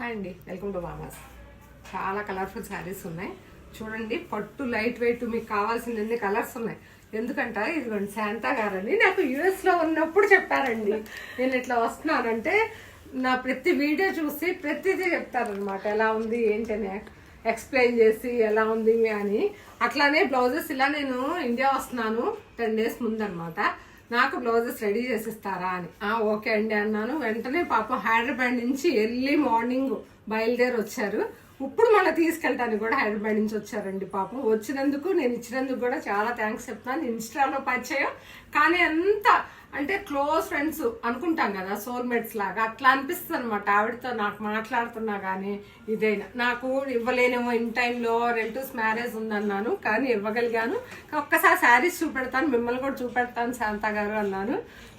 Hi అండి, welcome to మామాస్. చాలా colourful saris ఉన్నాయి చూడండి. పట్టు లైట్ వెయిట్ మీకు కావాల్సిన అన్ని కలర్స్ ఉన్నాయి. ఎందుకంటే ఇదిగోండి, శాంతా గారని నాకు యుఎస్లో ఉన్నప్పుడు చెప్పారండి. నేను ఇట్లా వస్తున్నానంటే నా ప్రతి వీడియో చూసి ప్రతిదీ చెప్తారనమాట, ఎలా ఉంది ఏంటని ఎక్స్ప్లెయిన్ చేసి ఎలా ఉంది అని. అట్లానే బ్లౌజెస్ ఇలా నేను ఇండియా వస్తున్నాను 10 days ముందనమాట. నాకు బ్లౌజెస్ రెడీ చేసిస్తారా అని. ఓకే అండి అన్నాను. వెంటనే పాపం హైదరాబాద్ నుంచి ఎర్లీ మార్నింగ్ బయలుదేరి వచ్చారు. ఇప్పుడు మళ్ళీ తీసుకెళ్ళటానికి కూడా హైదరాబాద్ నుంచి వచ్చారండి. పాపం వచ్చినందుకు, నేను ఇచ్చినందుకు కూడా చాలా థ్యాంక్స్ చెప్తాను. ఇన్స్టాలో పరిచయం, కానీ అంత అంటే క్లోజ్ ఫ్రెండ్స్ అనుకుంటాం కదా, సోల్మేట్స్ లాగా అట్లా అనిపిస్తుంది అనమాట. ఆవిడతో నాకు మాట్లాడుతున్నా కానీ ఇదైనా నాకు ఇవ్వలేనేమో. ఇన్ టైంలో రిలేటివ్స్ మ్యారేజ్ ఉందన్నాను, కానీ ఇవ్వగలిగాను. ఒక్కసారి శారీస్ చూపెడతాను, మిమ్మల్ని కూడా చూపెడతాను శాంతా గారు అన్నాను.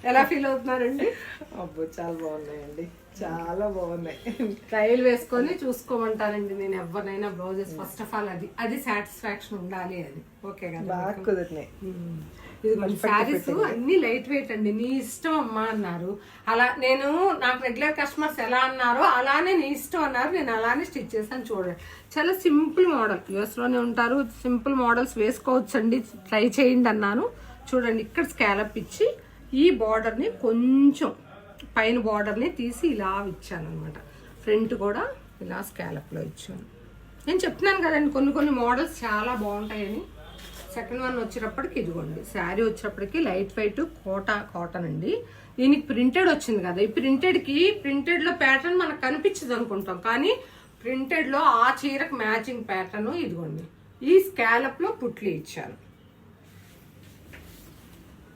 ఎలా ఫీల్ అవుతున్నారండి? అబ్బో చాలా బాగున్నాయండి, చాలా బాగున్నాయి. ట్రయల్ వేసుకొని చూసుకోమంటానండి నేను ఎవరినైనా బ్లౌజెస్. ఫస్ట్ ఆఫ్ ఆల్ అది సాటిస్ఫాక్షన్ ఉండాలి. అది ఓకే కదా, బాగా కుదిరినాయి. ఇది మన శారీస్ అన్ని లైట్ వెయిట్ అండి. నీ ఇష్టం అమ్మా అన్నారు. అలా నేను, నాకు రెగ్యులర్ కస్టమర్స్ ఎలా అన్నారో అలానే నీ ఇష్టం అన్నారు. నేను అలానే స్టిచ్ చేశాను. చూడండి, చాలా సింపుల్ మోడల్. యూఎస్లోనే ఉంటారు, సింపుల్ మోడల్స్ వేసుకోవచ్చు అండి, ట్రై చేయండి అన్నాను. చూడండి, ఇక్కడ స్కాలప్ ఇచ్చి ఈ బార్డర్ని కొంచెం పైన బార్డర్ని తీసి ఇలా ఇచ్చాను అనమాట. ఫ్రంట్ కూడా ఇలా స్కాలప్లో ఇచ్చాను. నేను చెప్తున్నాను కదండి, కొన్ని మోడల్స్ చాలా బాగుంటాయని. సెకండ్ వన్ వచ్చేటప్పటికి ఇదిగోండి, శారీ వచ్చేటప్పటికి లైట్ వెయిట్ కాటన్ అండి. దీనికి ప్రింటెడ్ వచ్చింది కదా. ఈ ప్రింటెడ్లో ప్యాటర్న్ మనకు కనిపించదు అనుకుంటాం, కానీ ప్రింటెడ్లో ఆ చీరకు మ్యాచింగ్ ప్యాటర్న్ ఇదిగోండి. ఈ స్కాలప్లో పుట్లి ఇచ్చాను.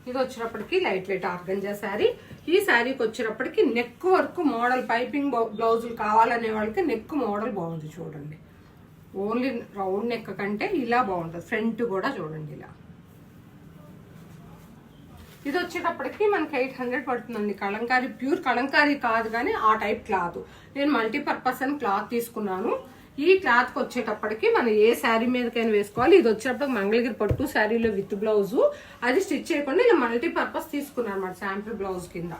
ఇది వచ్చేటప్పటికి లైట్ వెయిట్ ఆర్గంజా శారీ. ఈ శారీకి వచ్చేటప్పటికి నెక్ వర్క్ మోడల్, పైపింగ్ బ్లౌజులు కావాలనే వాళ్ళకి నెక్ మోడల్ బాగుంది. చూడండి, ఓన్లీ రౌండ్ నెక్ కంటే ఇలా బాగుంటుంది. ఫ్రంట్ కూడా చూడండి ఇలా. ఇది వచ్చేటప్పటికి మనకి 800 పడుతుందండి. కలంకారీ, ప్యూర్ కలంకారీ కాదు కానీ ఆ టైప్ క్లాత్. నేను మల్టీపర్పస్ అని క్లాత్ తీసుకున్నాను. ఈ క్లాత్కి వచ్చేటప్పటికి మనం ఏ శారీ మీదకైనా వేసుకోవాలి. ఇది వచ్చేటప్పటికి మంగళగిరి పట్టు శారీలో విత్ బ్లౌజు. అది స్టిచ్ చేయకుండా ఇలా మల్టీపర్పస్ తీసుకున్నాను అనమాట, శాంపుల్ బ్లౌజ్ కింద.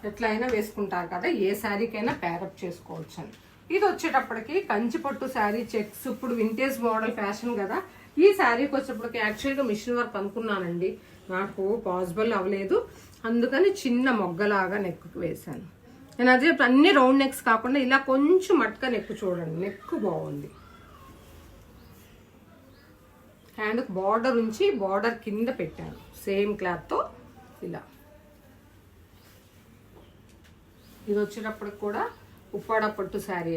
ఎట్లయినా వేసుకుంటారు కదా, ఏ శారీకైనా ప్యారప్ చేసుకోవచ్చు అని. ఇది వచ్చేటప్పటికి కంచి పట్టు శారీ, చెక్స్. ఇప్పుడు వింటేజ్ మోడల్ ఫ్యాషన్ కదా. ఈ శారీకి వచ్చేటప్పటికి యాక్చువల్గా మిషన్ వర్క్ అనుకున్నానండి, నాకు పాసిబుల్ అవ్వలేదు. అందుకని చిన్న మొగ్గలాగా నెక్కు వేశాను. నేను అదే అన్ని రౌండ్ నెక్స్ కాకుండా ఇలా కొంచెం మట్క నెక్. చూడండి, నెక్ బాగుంది. హ్యాండ్కి బార్డర్ ఉంచి బార్డర్ కింద పెట్టాను సేమ్ క్లాత్తో ఇలా. ఇది వచ్చేటప్పటికి కూడా ఉప్పాడ పట్టు శారీ.